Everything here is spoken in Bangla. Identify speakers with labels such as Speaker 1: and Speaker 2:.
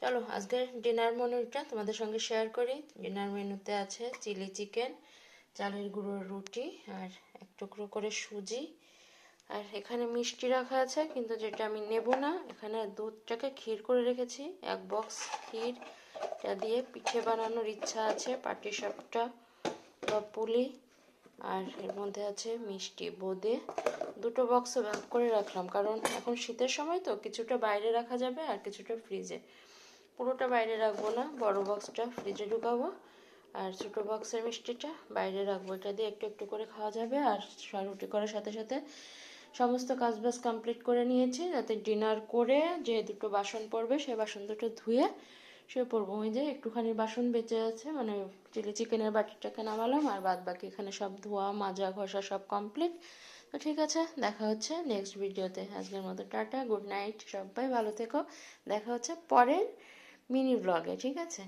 Speaker 1: চলো আজকের ডিনার মেনুটা তোমাদের সঙ্গে শেয়ার করি। ডিনার মেনুতে আছে চিলি চিকেন, চালের গুঁড়োর রুটি, আর এক টুকরো করে সুজি, আর এখানে মিষ্টি রাখা আছে, কিন্তু যেটা আমি নেব না। এখানে দুধটাকে ক্ষীর করে রেখেছি, এক বক্স ক্ষীর। এটা দিয়ে পিঠে বানানোর ইচ্ছা আছে, পাটিসাপটা বা পুলি। আর এর মধ্যে আছে মিষ্টি বোঁদে। দুটো বক্সে ভাগ করে রাখলাম, কারণ এখন শীতের সময় তো কিছুটা বাইরে রাখা যাবে আর কিছুটা ফ্রিজে। পুরোটা বাইরে রাখবো না, বড় বক্সটা ফ্রিজে ঢুকাবো আর ছোটো বক্সের মিষ্টিটা বাইরে রাখবো। এটা দিয়ে একটু একটু করে খাওয়া যাবে। আর রুটি করার সাথে সাথে সমস্ত কাজবাজ কমপ্লিট করে নিয়েছি, যাতে ডিনার করে যে দুটো বাসন পড়বে সেই বাসন দুটো ধুয়ে শুয়ে পড়বো। ওই যে একটুখানি বাসন বেঁচে আছে, মানে চিলি চিকেনের বাটিটাকে নামালাম, আর বাদ বাকি এখানে সব ধোয়া মাজা ঘষা সব কমপ্লিট। তো ঠিক আছে, দেখা হচ্ছে নেক্সট ভিডিওতে। আজকের মতো টাটা, গুড নাইট, সবাই ভালো থেকো। দেখা হচ্ছে পরের মিনি ব্লগে, ঠিক আছে।